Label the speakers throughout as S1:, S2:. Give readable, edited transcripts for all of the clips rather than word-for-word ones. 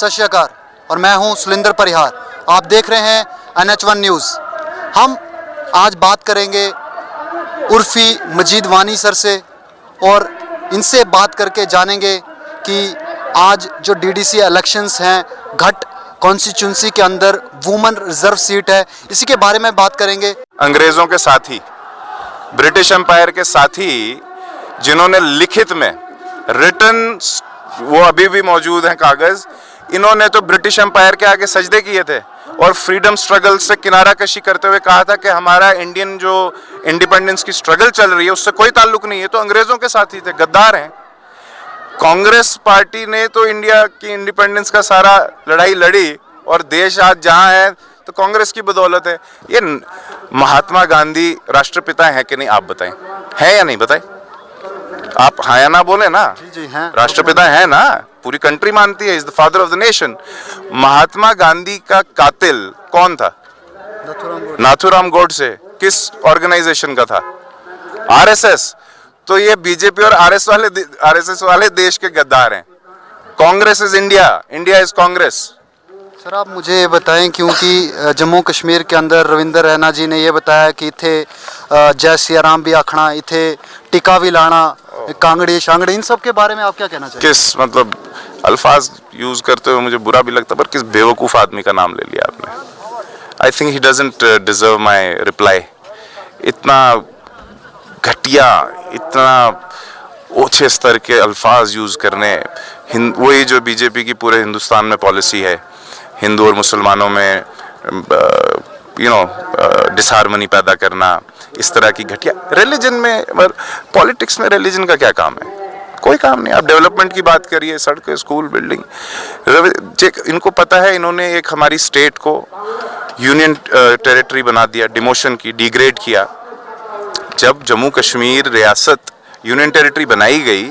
S1: सत श्री अकाल और मैं हूं सुलिंदर परिहार। आप देख रहे हैं NH1 न्यूज़। हम आज बात करेंगे उर्फी मजीद वानी सर से और इनसे बात करके जानेंगे कि आज जो DDC इलेक्शंस हैं घट कॉन्स्टिट्यूंसी के अंदर वुमेन रिजर्व सीट है, इसी के बारे में बात करेंगे।
S2: अंग्रेजों के साथी, ब्रिटिश एम्पायर के साथी, जिन्होंने लिखित में रिटन, वो अभी भी मौजूद हैं कागज, इन्होंने तो ब्रिटिश एम्पायर के आगे सजदे किए थे और फ्रीडम स्ट्रगल से किनारा कशी करते हुए कहा था कि हमारा इंडियन जो इंडिपेंडेंस की स्ट्रगल चल रही है उससे कोई ताल्लुक नहीं है। तो अंग्रेजों के साथी थे, गद्दार हैं। कांग्रेस पार्टी ने तो इंडिया की इंडिपेंडेंस का सारा लड़ाई लड़ी और देश आज जहां है तो कांग्रेस की बदौलत है। ये महात्मा गांधी राष्ट्रपिता हैं कि नहीं, आप बताएं, है या नहीं बताएं? आप हाँ या ना बोले ना।
S1: जी हैं,
S2: राष्ट्रपिता है ना, पूरी कंट्री मानती है, is the father of the nation. Mahatma Gandhi का कातिल कौन था? नाथूराम गोडसे। किस ऑर्गेनाइजेशन का था? RSS। तो ये बीजेपी और RSS वाले देश के गद्दार हैं। Congress is India, India is Congress.
S1: Sir आप मुझे ये बताएं, क्योंकि जम्मू कश्मीर के अंदर रविंदर रैना जी ने ये बताया कि इथे जय सिया राम भी आखना, इथे टिका भी लाना, कांगड़ी शांगड़ी, इन सब के बारे में आप क्या कहना चाहिए? किस
S2: मतलब अल्फाज यूज करते हुए मुझे बुरा भी लगता, पर किस बेवकूफ आदमी का नाम ले लिया आपने। I think he doesn't deserve my reply. इतना घटिया, इतना ओछे स्तर के अल्फाज यूज करने, वही जो बीजेपी की पूरे हिंदुस्तान में पॉलिसी है, हिंदू और मुसलमानों में डिसहार्मनी पैदा करना, इस तरह की घटिया। रिलीजन में, पॉलिटिक्स में रिलीजन का क्या काम है? कोई काम नहीं। आप डेवलपमेंट की बात करिए, सड़कें, स्कूल, बिल्डिंग। इनको पता है, इन्होंने एक हमारी स्टेट को यूनियन टेरिटरी बना दिया, डिमोशन की, डिग्रेड किया। जब जम्मू कश्मीर रियासत यूनियन टेरिटरी बनाई गई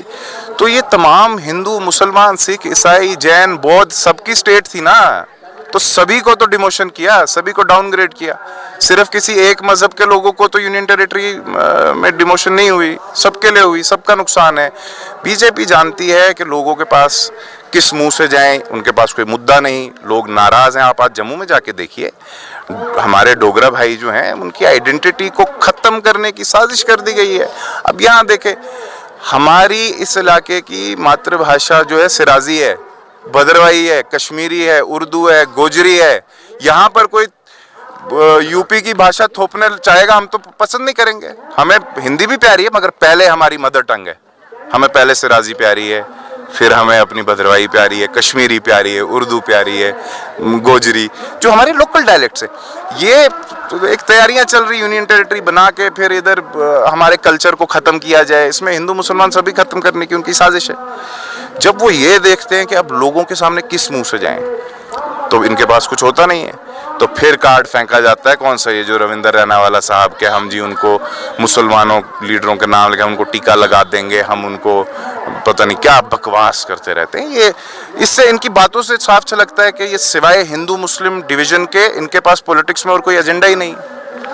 S2: तो ये तमाम हिंदू, मुसलमान, सिख, ईसाई, जैन, बौद्ध सबकी स्टेट थी ना। तो सभी को तो डिमोशन किया, सभी को डाउनग्रेड किया। सिर्फ किसी एक मजहब के लोगों को तो यूनियन टेरिटरी में डिमोशन नहीं हुई, सबके लिए हुई, सबका नुकसान है। बीजेपी जानती है कि लोगों के पास किस मुंह से जाएं, उनके पास कोई मुद्दा नहीं, लोग नाराज हैं। आप आज जम्मू में जाके देखिए, हमारे डोगरा भाई जो हैं उनकी आइडेंटिटी को खत्म करने की साजिश कर दी गई है। अब यहाँ देखें, हमारी इस इलाके की मातृभाषा जो है सिराजी है, भद्रवाही है, कश्मीरी है, उर्दू है, गोजरी है। यहाँ पर कोई यूपी की भाषा थोपने चाहेगा, हम तो पसंद नहीं करेंगे। हमें हिंदी भी प्यारी है, मगर पहले हमारी मदर टंग है। हमें पहले सिराजी प्यारी है, फिर हमें अपनी भद्रवाही प्यारी है, कश्मीरी प्यारी है, उर्दू प्यारी है, गोजरी, जो हमारी लोकल डायलेक्ट्स है। ये तो एक तैयारियां चल रही यूनियन टेरिटरी बना के फिर इधर हमारे कल्चर को ख़त्म किया जाए, इसमें हिंदू मुसलमान सभी ख़त्म करने की उनकी साजिश है। जब वो ये देखते हैं कि अब लोगों के सामने किस मुंह से जाएं, तो इनके पास कुछ होता नहीं है, तो फिर कार्ड फेंका जाता है। कौन सा? ये जो रविंदर रैना वाला साहब के, हम जी उनको मुसलमानों लीडरों के नाम लेकर उनको टीका लगा देंगे, हम उनको पता नहीं क्या बकवास करते रहते हैं। ये इससे, इनकी बातों से साफ झलकता है कि ये सिवाय हिंदू मुस्लिम डिवीजन के इनके पास पॉलिटिक्स में और कोई एजेंडा ही नहीं।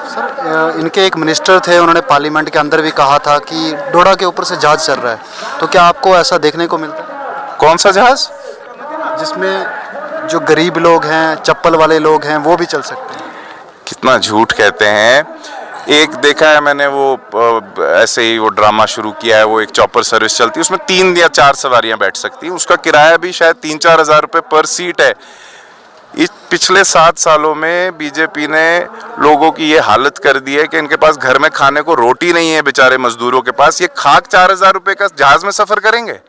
S1: सर इनके एक मिनिस्टर थे, उन्होंने पार्लियामेंट के अंदर भी कहा था कि डोडा के ऊपर से जहाज चल रहा है, तो क्या आपको ऐसा देखने को मिलता है?
S2: कौन सा जहाज?
S1: जिसमें जो गरीब लोग हैं, चप्पल वाले लोग हैं, वो भी चल सकते हैं।
S2: कितना झूठ कहते हैं। एक देखा है मैंने, वो ऐसे ही वो ड्रामा शुरू किया है, वो एक चॉपर सर्विस चलती है, उसमें 3 या 4 सवारियां बैठ सकती हैं, उसका किराया भी शायद 3-4 हज़ार रुपये पर सीट है। इस पिछले 7 सालों में बीजेपी ने लोगों की ये हालत कर दी है कि इनके पास घर में खाने को रोटी नहीं है, बेचारे मजदूरों के पास। ये खाक 4,000 रुपये का जहाज में सफर करेंगे।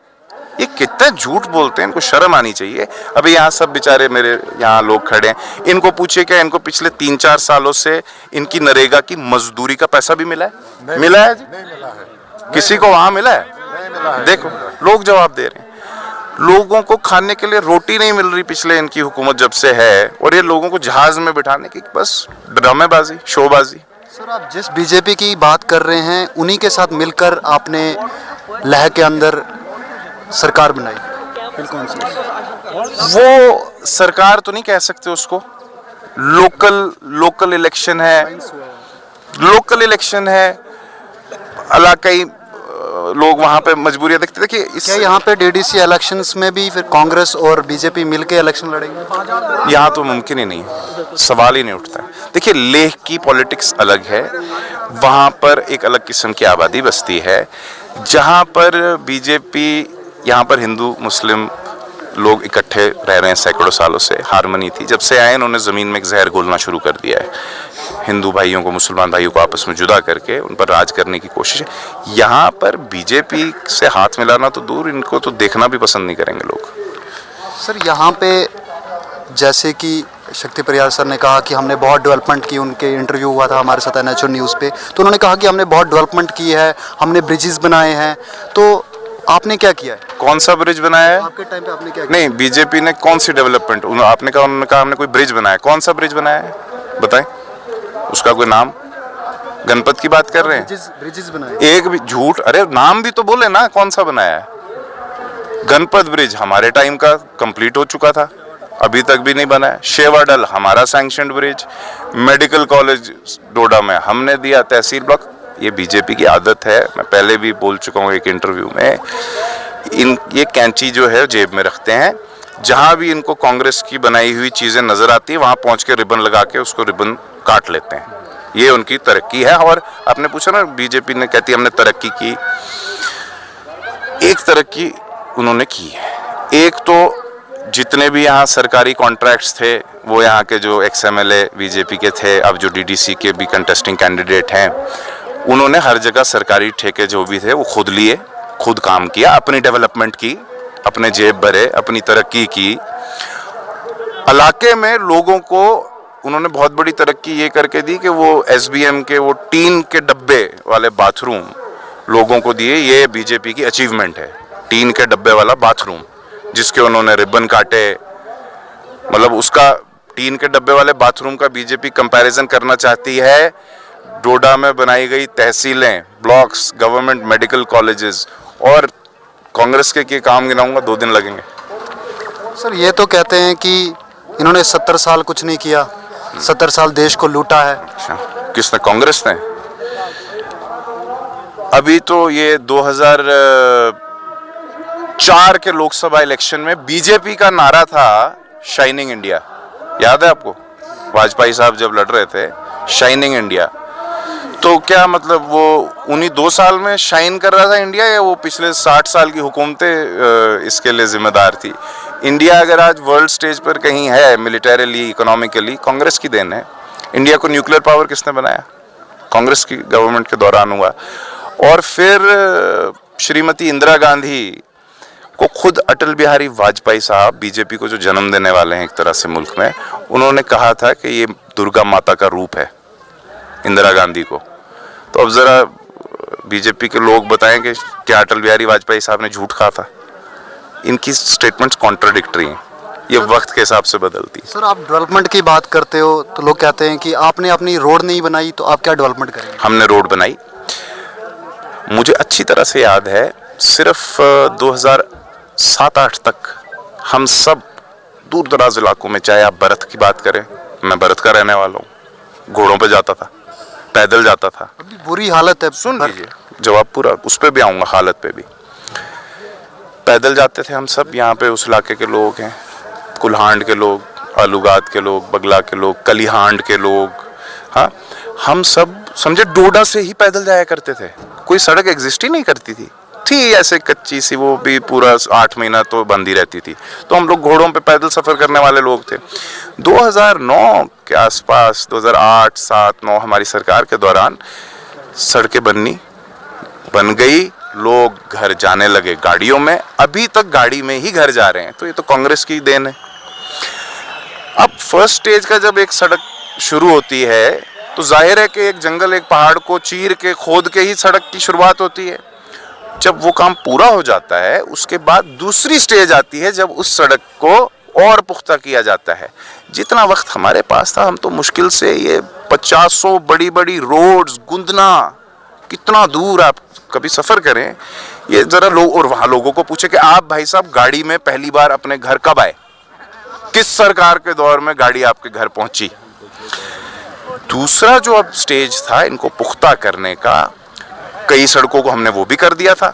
S2: ये कितना झूठ बोलते हैं, इनको शर्म आनी चाहिए। अभी यहाँ सब बेचारे मेरे यहाँ लोग खड़े हैं, इनको पूछिए क्या इनको पिछले 3-4 सालों से इनकी नरेगा की मजदूरी का पैसा भी मिला है? मिला है जी? नहीं मिला है। किसी को वहाँ मिला है? नहीं मिला है। देखो, लोग जवाब दे रहे हैं। लोगों को खाने के लिए रोटी नहीं मिल रही पिछले इनकी हुकूमत जब से है, और ये लोगों को जहाज में बिठाने की बस ड्रामेबाजी, शोबाजी।
S1: सर आप जिस बीजेपी की बात कर रहे हैं, उन्हीं के साथ मिलकर आपने लह के अंदर सरकार बनाई, कौन सी?
S2: वो सरकार तो नहीं कह सकते उसको। लोकल इलेक्शन है, इलाकाई लोग वहाँ पे मजबूरियाँ देखते थे कि
S1: क्या यहाँ पे डीडीसी इलेक्शंस में भी फिर कांग्रेस और बीजेपी मिलके इलेक्शन लड़ेंगे?
S2: यहाँ तो मुमकिन ही नहीं है, सवाल ही नहीं उठता है। देखिए, लेह की पॉलिटिक्स अलग है, वहाँ पर एक अलग किस्म की आबादी बसती है, जहाँ पर बीजेपी, यहाँ पर हिंदू मुस्लिम लोग इकट्ठे रह रहे हैं सैकड़ों सालों से, हारमनी थी। जब से आए इन्होंने ज़मीन में एक जहर घोलना शुरू कर दिया है, हिंदू भाइयों को मुसलमान भाइयों को आपस में जुदा करके उन पर राज करने की कोशिश है। यहाँ पर बीजेपी से हाथ मिलाना तो दूर, इनको तो देखना भी पसंद नहीं करेंगे लोग।
S1: सर यहाँ पे जैसे कि शक्ति परियार सर ने कहा कि हमने बहुत डेवलपमेंट की, उनके इंटरव्यू हुआ था हमारे साथ NH न्यूज़ पे, तो उन्होंने कहा कि हमने बहुत डेवलपमेंट की है, हमने ब्रिजेस बनाए हैं। तो आपने क्या किया है?
S2: कौन सा ब्रिज बनाया है?
S1: आपके टाइम पे आपने क्या किया?
S2: नहीं, बीजेपी ने कौन सी डेवलपमेंट, आपने कहा, उन्होंने कहा हमने कोई ब्रिज बनाया, कौन सा ब्रिज बनाया है बताएं, उसका कोई नाम? गणपत की बात कर रहे हैं?
S1: ब्रिजेस बनाए,
S2: एक भी झूठ, अरे नाम भी तो बोले ना, कौन सा बनाया है? गणपत ब्रिज हमारे टाइम का कंप्लीट हो चुका था, अभी तक भी नहीं बना है। शेवाडल हमारा सैंक्शनड ब्रिज, मेडिकल कॉलेज डोडा में हमने दिया, तहसील ब्लॉक। ये बीजेपी की आदत है, मैं पहले भी बोल चुका हूँ एक इंटरव्यू में, ये कैंची जो है जेब में रखते हैं, जहाँ भी इनको कांग्रेस की बनाई हुई चीज़ें नज़र आती है वहाँ पहुँच के रिबन लगा के उसको रिबन काट लेते हैं। ये उनकी तरक्की है। और आपने पूछा ना, बीजेपी ने कहती है हमने तरक्की की, एक तरक्की उन्होंने की है। एक तो जितने भी यहाँ सरकारी कॉन्ट्रैक्ट्स थे, वो यहाँ के जो XMLA बीजेपी के थे, अब जो DDC के भी कंटेस्टिंग कैंडिडेट हैं, उन्होंने हर जगह सरकारी ठेके जो भी थे वो खुद लिए, खुद काम किया, अपनी डेवलपमेंट की, अपने जेब भरे, अपनी तरक्की की। इलाके में लोगों को उन्होंने बहुत बड़ी तरक्की ये करके दी कि वो SBM के वो टीन के डब्बे वाले बाथरूम लोगों को दिए। ये बीजेपी की अचीवमेंट है, टीन के डब्बे वाला बाथरूम, जिसके उन्होंने रिबन काटे। मतलब उसका, टीन के डब्बे वाले बाथरूम का बीजेपी कंपैरिजन करना चाहती है डोडा में बनाई गई तहसीलें, ब्लॉक्स, गवर्नमेंट मेडिकल कॉलेजेस, और कांग्रेस के काम गिनाऊंगा 2 दिन लगेंगे।
S1: सर ये तो कहते हैं कि इन्होंने 70 साल कुछ नहीं किया, 70 साल देश को लूटा है।
S2: अच्छा, किसने? कांग्रेस ने? अभी तो ये 2004 के लोकसभा इलेक्शन में बीजेपी का नारा था शाइनिंग इंडिया, याद है आपको? वाजपेयी साहब जब लड़ रहे थे, शाइनिंग इंडिया। तो क्या मतलब वो उन्हीं 2 साल में शाइन कर रहा था इंडिया, या वो पिछले 60 साल की हुकूमतें इसके लिए जिम्मेदार थी? इंडिया अगर आज वर्ल्ड स्टेज पर कहीं है मिलिटरीली, इकोनॉमिकली, कांग्रेस की देन है। इंडिया को न्यूक्लियर पावर किसने बनाया? कांग्रेस की गवर्नमेंट के दौरान हुआ। और फिर श्रीमती इंदिरा गांधी को खुद अटल बिहारी वाजपेयी साहब, बीजेपी को जो जन्म देने वाले हैं एक तरह से मुल्क में, उन्होंने कहा था कि ये दुर्गा माता का रूप है, इंदिरा गांधी को। तो अब ज़रा बीजेपी के लोग बताएं कि क्या अटल बिहारी वाजपेयी साहब ने झूठ कहा था? इनकी स्टेटमेंट्स कॉन्ट्राडिक्टरी हैं, ये वक्त के हिसाब से बदलती है।
S1: सर आप डेवलपमेंट की बात करते हो तो लोग कहते हैं कि आपने अपनी रोड नहीं बनाई, तो आप क्या डेवलपमेंट करेंगे?
S2: हमने रोड बनाई, मुझे अच्छी तरह से याद है, सिर्फ 2007-8 तक हम सब दूर दराज इलाकों में, चाहे आप भरत की बात करें, मैं भरत का रहने वाला हूँ, घोड़ों पे जाता था, पैदल जाता था।
S1: अभी बुरी हालत है।
S2: सुन लीजिए जवाब पूरा, उस पर भी आऊँगा, हालत पे भी। पैदल जाते थे हम सब, यहाँ पे उस इलाके के लोग हैं, कुल्हांड के लोग, आलूगाद के लोग, बगला के लोग, कलिहांड के लोग, हाँ, हम सब समझे डोडा से ही पैदल जाया करते थे। कोई सड़क एग्जिस्ट ही नहीं करती थी ऐसे कच्ची सी, वो भी पूरा 8 महीना तो बंद ही रहती थी। तो हम लोग घोड़ों पे पैदल सफ़र करने वाले लोग थे। 2009 के आसपास, 2008, 7, 9 हमारी सरकार के दौरान सड़कें बन गई, लोग घर जाने लगे गाड़ियों में, अभी तक गाड़ी में ही घर जा रहे हैं। तो ये तो कांग्रेस की देन है। अब फर्स्ट स्टेज का जब एक सड़क शुरू होती है तो जाहिर है कि एक जंगल, एक पहाड़ को चीर के, खोद के ही सड़क की शुरुआत होती है। जब वो काम पूरा हो जाता है, उसके बाद दूसरी स्टेज आती है जब उस सड़क को और पुख्ता किया जाता है। जितना वक्त हमारे पास था, हम तो मुश्किल से ये 50 बड़ी बड़ी रोड्स, गुंदना, कितना दूर आप कभी सफ़र करें, ये ज़रा लोग, और वहाँ लोगों को पूछे कि आप भाई साहब गाड़ी में पहली बार अपने घर कब आए, किस सरकार के दौर में गाड़ी आपके घर पहुँची। दूसरा जो अब स्टेज था इनको पुख्ता करने का, कई सड़कों को हमने वो भी कर दिया था,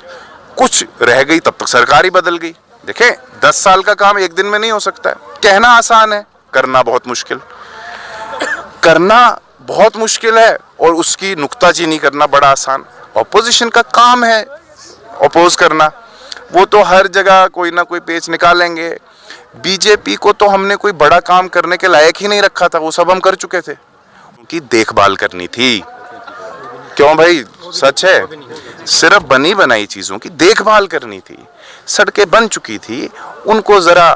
S2: कुछ रह गई, तब तक सरकार ही बदल गई। देखें, 10 साल का काम एक दिन में नहीं हो सकता है। कहना आसान है, करना बहुत मुश्किल। करना बहुत मुश्किल है और उसकी नुक्ताचीनी करना बड़ा आसान। ऑपोजिशन का काम है अपोज करना, वो तो हर जगह कोई ना कोई पेच निकालेंगे। बीजेपी को तो हमने कोई बड़ा काम करने के लायक ही नहीं रखा था, वो सब हम कर चुके थे। उनकी देखभाल करनी थी। क्यों भाई, सच है, सिर्फ बनी बनाई चीजों की देखभाल करनी थी। सड़कें बन चुकी थी, उनको जरा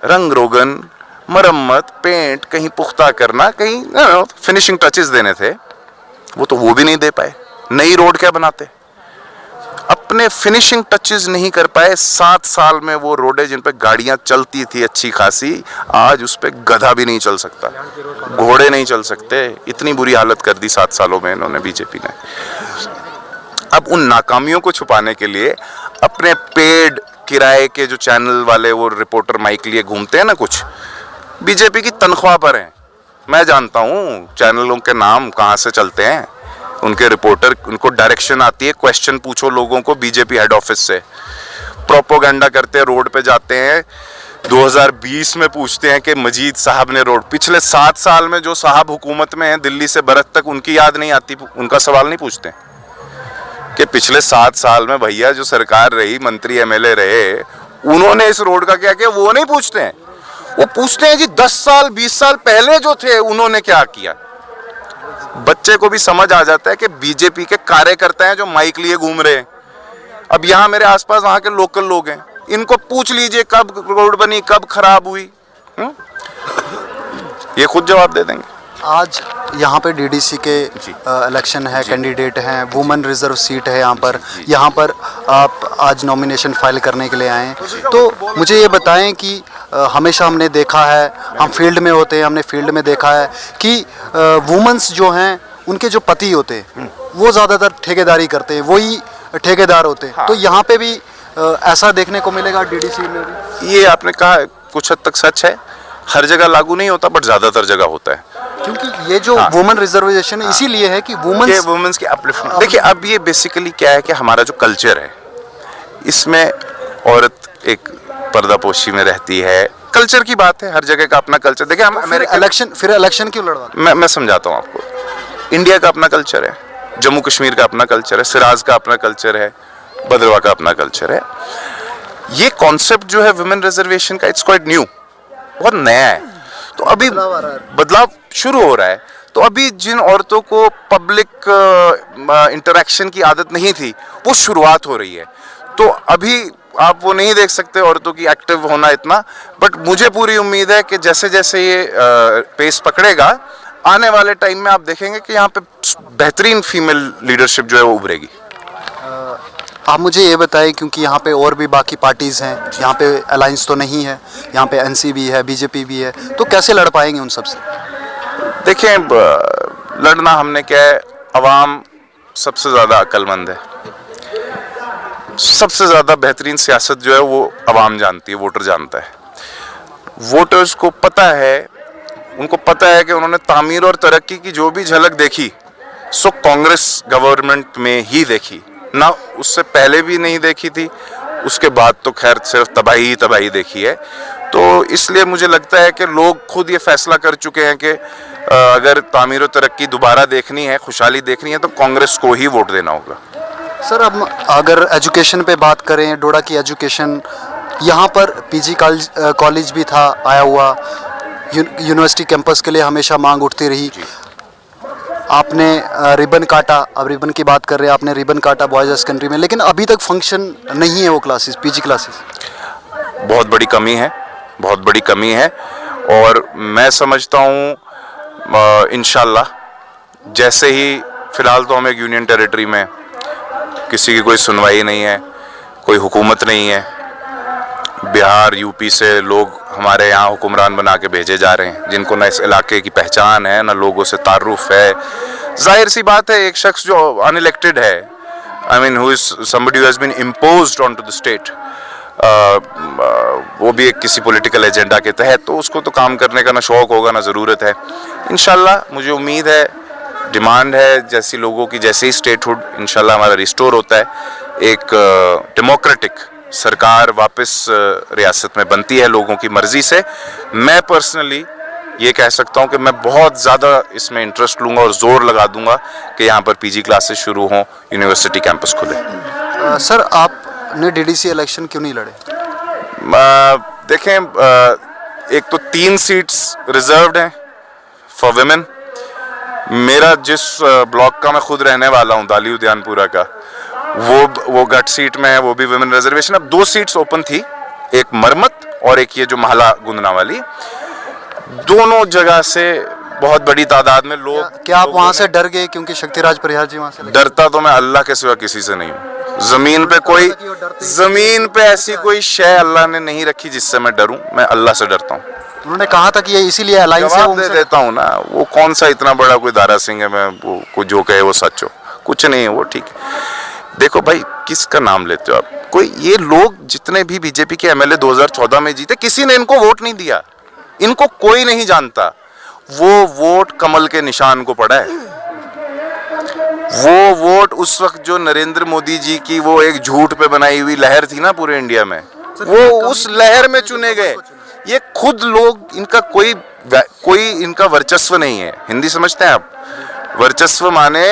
S2: रंग रोगन, मरम्मत, पेंट, कहीं पुख्ता करना, कहीं फिनिशिंग टचेस देने थे, वो भी नहीं दे पाए। नई रोड क्या बनाते, अपने फिनिशिंग टचेस नहीं कर पाए। 7 साल में वो रोडें जिन पे गाड़ियां चलती थी अच्छी खासी, आज उस पे गधा भी नहीं चल सकता, घोड़े नहीं चल सकते। इतनी बुरी हालत कर दी 7 सालों में इन्होंने, बीजेपी ने। अब उन नाकामियों को छुपाने के लिए अपने पेड किराए के जो चैनल वाले वो रिपोर्टर माइक लिए घूमते हैं ना, कुछ बीजेपी की तनख्वाह पर हैं। मैं जानता हूँ चैनलों के नाम कहाँ से चलते हैं, उनके रिपोर्टर, उनको डायरेक्शन आती है, क्वेश्चन पूछो लोगों को बीजेपी हेड ऑफिस से। प्रोपोगंडा करते हैं, रोड पे जाते हैं, 2020 में पूछते हैं कि मजीद साहब ने रोड, पिछले 7 साल में जो साहब हुकूमत में हैं दिल्ली से बरत तक, उनकी याद नहीं आती, उनका सवाल नहीं पूछते कि पिछले 7 साल में भैया जो सरकार रही, मंत्री एमएलए रहे, उन्होंने इस रोड का क्या किया, वो नहीं पूछते हैं। वो पूछते हैं जी 10 साल 20 साल पहले जो थे उन्होंने क्या किया। बच्चे को भी समझ आ जाता है कि बीजेपी के कार्यकर्ता हैं जो माइक लिए घूम रहे हैं। अब यहाँ मेरे आसपास वहाँ के लोकल लोग हैं, इनको पूछ लीजिए कब रोड बनी, कब खराब हुई, ये खुद जवाब दे देंगे।
S1: आज यहाँ पे डीडीसी के इलेक्शन है, कैंडिडेट हैं, वुमेन रिजर्व सीट है यहाँ पर आप आज नॉमिनेशन फाइल करने के लिए आए हैं। तो मुझे ये बताएं कि हमेशा हमने देखा है, हम फील्ड में होते हैं, हमने फील्ड में देखा है कि वुमेन्स जो हैं उनके जो पति होते हैं वो ज़्यादातर ठेकेदारी करते हैं, वही ठेकेदार होते हैं।
S2: हाँ।
S1: तो यहाँ पे भी ऐसा देखने को मिलेगा डीडीसी में भी?
S2: ये आपने कहा कुछ हद तक सच है, हर जगह लागू नहीं होता बट ज़्यादातर जगह होता है।
S1: क्योंकि ये जो वुमेन रिजर्वेशन है इसीलिए है कि वुमेन्स
S2: की अपलिफ्टमेंट। देखिए, अब ये बेसिकली क्या है कि हमारा जो कल्चर है, इसमें औरत एक पर्दापोशी में रहती है। कल्चर की बात है, हर जगह का अपना कल्चर। देखिए, हम
S1: फिर इलेक्शन क्यों लड़वा?
S2: मैं समझाता हूँ आपको। इंडिया का अपना कल्चर है, जम्मू कश्मीर का अपना कल्चर है, सिराज का अपना कल्चर है, भद्रवा का अपना कल्चर है। ये कॉन्सेप्ट जो है वुमेन रिजर्वेशन का, इट्स क्वाइट न्यू, बहुत नया है। तो अभी बदलाव शुरू हो रहा है। तो अभी जिन औरतों को पब्लिक इंटरेक्शन की आदत नहीं थी, वो शुरुआत हो रही है। तो अभी आप वो नहीं देख सकते औरतों की एक्टिव होना इतना, बट मुझे पूरी उम्मीद है कि जैसे जैसे ये पेस पकड़ेगा, आने वाले टाइम में आप देखेंगे कि यहाँ पे बेहतरीन फीमेल लीडरशिप जो है वो उभरेगी।
S1: आप मुझे ये बताएं, क्योंकि यहाँ पे और भी बाकी पार्टीज़ हैं, यहाँ पे अलायंस तो नहीं है, यहाँ पे एनसी भी है, बीजेपी भी है, तो कैसे लड़ पाएंगे उन सब से?
S2: देखें, लड़ना हमने क्या है, अवाम सबसे ज़्यादा अक्लमंद है, सबसे ज़्यादा बेहतरीन सियासत जो है वो अवाम जानती है, वोटर जानता है। वोटर्स को पता है, उनको पता है कि उन्होंने तामीर और तरक्की की जो भी झलक देखी सो कांग्रेस गवर्नमेंट में ही देखी ना, उससे पहले भी नहीं देखी थी, उसके बाद तो खैर सिर्फ तबाही तबाही देखी है। तो इसलिए मुझे लगता है कि लोग खुद ये फैसला कर चुके हैं कि अगर तामीर और तरक्की दोबारा देखनी है, खुशहाली देखनी है, तो कांग्रेस को ही वोट देना होगा।
S1: सर, अब अगर एजुकेशन पे बात करें, डोडा की एजुकेशन, यहाँ पर पीजी कॉलेज भी था आया हुआ, यूनिवर्सिटी कैंपस के लिए हमेशा मांग उठती रही। आपने रिबन काटा, अब रिबन की बात कर रहे हैं, आपने रिबन काटा बॉयज़ सेकेंडरी में, लेकिन अभी तक फंक्शन नहीं है वो क्लासेस, पीजी क्लासेस।
S2: बहुत बड़ी कमी है, बहुत बड़ी कमी है। और मैं समझता हूँ इंशाल्लाह जैसे ही, फ़िलहाल तो हम एक यूनियन टेरिटरी में, किसी की कोई सुनवाई नहीं है, कोई हुकूमत नहीं है, बिहार यूपी से लोग हमारे यहाँ हुक्मरान बना के भेजे जा रहे हैं, जिनको ना इस इलाके की पहचान है, ना लोगों से तारुफ है। जाहिर सी बात है, एक शख्स जो अनइलेक्टेड है, I mean who is somebody who has been imposed on to the state, वो भी एक किसी पॉलिटिकल एजेंडा के तहत, तो उसको तो काम करने का ना शौक़ होगा ना ज़रूरत है। इंशाल्लाह मुझे उम्मीद है डिमांड है जैसी लोगों की, जैसे ही स्टेटहुड इंशाल्लाह हमारा रिस्टोर होता है, एक डेमोक्रेटिक सरकार वापस रियासत में बनती है लोगों की मर्जी से, मैं पर्सनली ये कह सकता हूँ कि मैं बहुत ज़्यादा इसमें इंटरेस्ट लूँगा और ज़ोर लगा दूँगा कि यहाँ पर पीजी क्लासेस शुरू हों, यूनिवर्सिटी कैंपस खुले।
S1: सर आपने डीडीसी इलेक्शन क्यों नहीं लड़े?
S2: देखें, एक तो 3 सीट्स रिजर्व्ड हैं फॉर विमेन। मेरा जिस ब्लॉक का मैं खुद रहने वाला हूँ, दाली उद्यानपुरा का, वो गट सीट में है, वो भी विमेन रिजर्वेशन। अब 2 सीट्स ओपन थी, एक मरमत और एक ये जो महला गुंदना वाली। दोनों जगह से बहुत बड़ी तादाद में लोग।
S1: क्या आप वहाँ से डर गए क्योंकि शक्तिराज परिहार जी वहाँ से लगे?
S2: डरता तो मैं अल्लाह के सिवा किसी से नहीं हूँ। जमीन पे ऐसी कोई शय अल्लाह ने नहीं रखी जिससे मैं डरूं। मैं अल्लाह से डरता हूँ।
S1: उन्होंने कहा था कि ये इसीलिए अलायंस है।
S2: जवाब दे देता हूँ ना, वो कौन सा इतना बड़ा कोई दारा सिंह है, मैं वो जो कहे वो सच हो, कुछ नहीं है वो, ठीक है। देखो भाई, किसका नाम लेते हो आप? कोई ये लोग जितने भी बीजेपी के एमएलए 2014 में जीते, किसी ने इनको वोट नहीं दिया, इनको कोई नहीं जानता। वो वोट कमल के निशान को पड़ा है। वो वोट उस वक्त जो नरेंद्र मोदी जी की वो एक झूठ पे बनाई हुई लहर थी ना पूरे इंडिया में, वो उस लहर में चुने गए। ये खुद लोग, इनका कोई इनका वर्चस्व नहीं है। हिंदी समझते हैं आप? वर्चस्व माने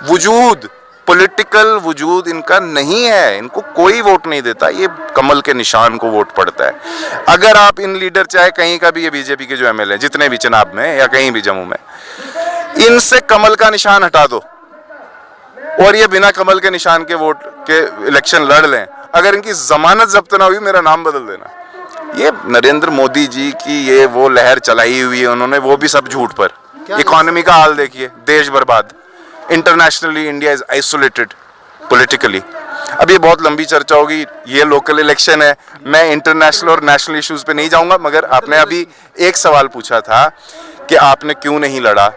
S2: वजूद, पॉलिटिकल वजूद इनका नहीं है। इनको कोई वोट नहीं देता, ये कमल के निशान को वोट पड़ता है। अगर आप इन लीडर, चाहे कहीं का भी, ये बीजेपी के जो एमएलए जितने भी चुनाव में या कहीं भी जम्मू में, इनसे कमल का निशान हटा दो और ये बिना कमल के निशान के वोट के इलेक्शन लड़ लें, अगर इनकी जमानत जब्त ना हुई, मेरा नाम बदल देना। ये नरेंद्र मोदी जी की ये वो लहर चलाई हुई है उन्होंने, वो भी सब झूठ पर। इकोनॉमी का हाल देखिए, देश बर्बाद। Internationally India is isolated politically. अब ये बहुत लंबी चर्चा होगी, ये लोकल इलेक्शन है, मैं इंटरनेशनल और नेशनल इश्यूज पे नहीं जाऊंगा। मगर आपने अभी एक सवाल पूछा था कि आपने क्यों नहीं लड़ा।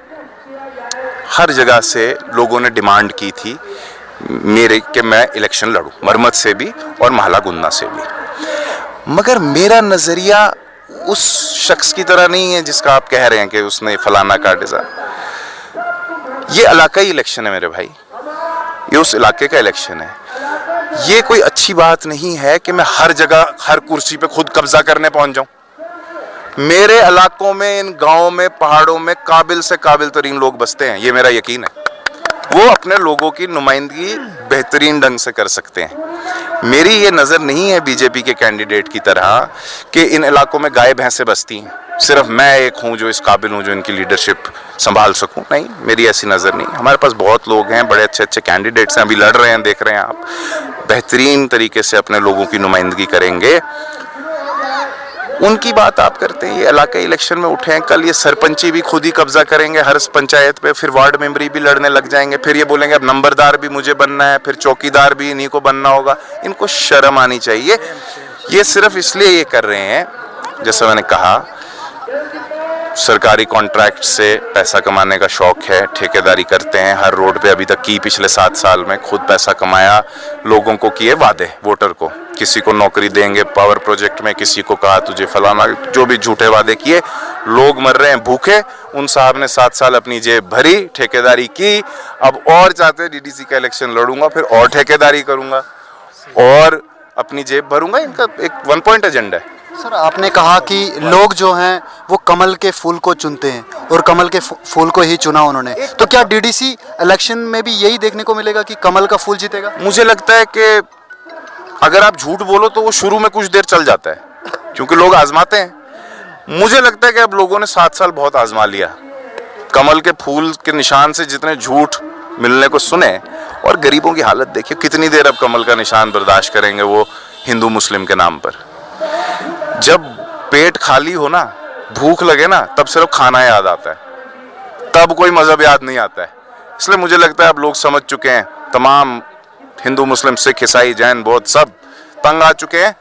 S2: हर जगह से लोगों ने डिमांड की थी मेरे कि मैं इलेक्शन लड़ूं, मरमत से भी और महला गुंदना से भी। मगर मेरा नजरिया उस शख्स की तरह नहीं है जिसका आप कह रहे हैं कि उसने फलाना का डिजाइन। ये इलाकाई इलेक्शन है मेरे भाई, ये उस इलाके का इलेक्शन है। ये कोई अच्छी बात नहीं है कि मैं हर जगह हर कुर्सी पे खुद कब्जा करने पहुंच जाऊं। मेरे इलाकों में, इन गांवों में, पहाड़ों में काबिल से काबिल तरीन लोग बसते हैं, ये मेरा यकीन है। वो अपने लोगों की नुमाइंदगी बेहतरीन ढंग से कर सकते हैं। मेरी ये नज़र नहीं है बीजेपी के कैंडिडेट की तरह कि इन इलाकों में गाय भैंसें बसती हैं, सिर्फ मैं एक हूँ जो इस काबिल हूँ जो इनकी लीडरशिप संभाल सकूँ। नहीं, मेरी ऐसी नज़र नहीं। हमारे पास बहुत लोग हैं, बड़े अच्छे अच्छे कैंडिडेट्स हैं, अभी लड़ रहे हैं, देख रहे हैं आप। बेहतरीन तरीके से अपने लोगों की नुमाइंदगी करेंगे। उनकी बात आप करते हैं, ये इलाके इलेक्शन में उठे हैं, कल ये सरपंची भी खुद ही कब्जा करेंगे हर पंचायत पे, फिर वार्ड मेंबरी भी लड़ने लग जाएंगे, फिर ये बोलेंगे अब नंबरदार भी मुझे बनना है, फिर चौकीदार भी इन्हीं को बनना होगा। इनको शर्म आनी चाहिए। ये सिर्फ इसलिए ये कर रहे हैं, जैसा मैंने कहा, सरकारी कॉन्ट्रैक्ट से पैसा कमाने का शौक है, ठेकेदारी करते हैं। हर रोड पे अभी तक की पिछले 7 साल में खुद पैसा कमाया, लोगों को किए वादे, वोटर को, किसी को नौकरी देंगे पावर प्रोजेक्ट में, किसी को कहा तुझे फलाना, जो भी झूठे वादे किए। लोग मर रहे हैं भूखे। उन साहब ने 7 साल अपनी जेब भरी, ठेकेदारी की, अब और चाहते हैं डीडीसी का इलेक्शन लड़ूंगा, फिर और ठेकेदारी करूंगा और अपनी जेब भरूंगा। इनका एक 1 पॉइंट एजेंडा है।
S1: सर आपने कहा कि लोग जो हैं वो कमल के फूल को चुनते हैं और कमल के फूल को ही चुना उन्होंने, तो क्या डीडीसी इलेक्शन में भी यही देखने को मिलेगा कि कमल का फूल जीतेगा? मुझे
S2: लगता है कि अगर आप झूठ बोलो तो वो शुरू में कुछ देर चल जाता है, क्योंकि लोग आजमाते हैं। मुझे लगता है कि अब लोगों ने 7 साल बहुत आजमा लिया। कमल के फूल के निशान से जितने झूठ मिलने को सुने, और गरीबों की हालत देखिए, कितनी देर अब कमल का निशान बर्दाश्त करेंगे वो हिंदू मुस्लिम के नाम पर। जब पेट खाली हो ना, भूख लगे ना, तब सिर्फ खाना याद आता है, तब कोई मजहब याद नहीं आता है। इसलिए मुझे लगता है अब लोग समझ चुके हैं, तमाम हिंदू मुस्लिम सिख ईसाई जैन बौद्ध सब तंग आ चुके हैं,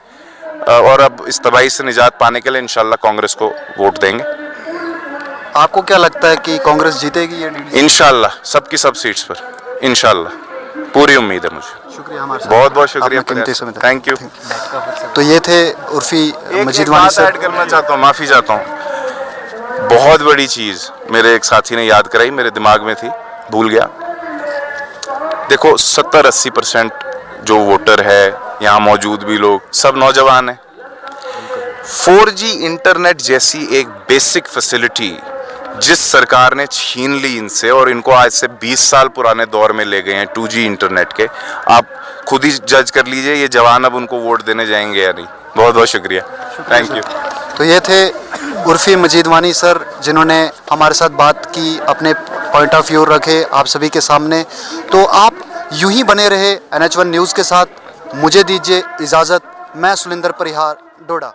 S2: और अब इस तबाही से निजात पाने के लिए इंशाल्लाह कांग्रेस को वोट देंगे।
S1: आपको क्या लगता है कि कांग्रेस जीतेगी ये डीडीसी?
S2: इंशाल्लाह सबकी सब सीट्स पर, इंशाल्लाह, पूरी उम्मीद है मुझे।
S1: शुक्रिया, हमारे
S2: बहुत बहुत शुक्रिया, थैंक यू।
S1: तो ये थे उर्फी मजीदवानी सर।
S2: ऐड करना चाहता हूँ, माफ़ी चाहता हूँ। बहुत बड़ी चीज़ मेरे एक साथी ने याद कराई, मेरे दिमाग में थी, भूल गया। देखो 70-80% जो वोटर है यहाँ मौजूद भी लोग सब नौजवान हैं। 4G इंटरनेट जैसी एक बेसिक फैसिलिटी जिस सरकार ने छीन ली इनसे और इनको आज से 20 साल पुराने दौर में ले गए हैं 2G इंटरनेट के, आप खुद ही जज कर लीजिए ये जवान अब उनको वोट देने जाएंगे या नहीं। बहुत बहुत शुक्रिया, थैंक यू।
S1: तो ये थे उर्फी मजीद वानी सर, जिन्होंने हमारे साथ बात की, अपने पॉइंट ऑफ व्यू रखे आप सभी के सामने। तो आप यूं ही बने रहे NH1 न्यूज़ के साथ। मुझे दीजिए इजाज़त। मैं सुलिंदर परिहार, डोडा।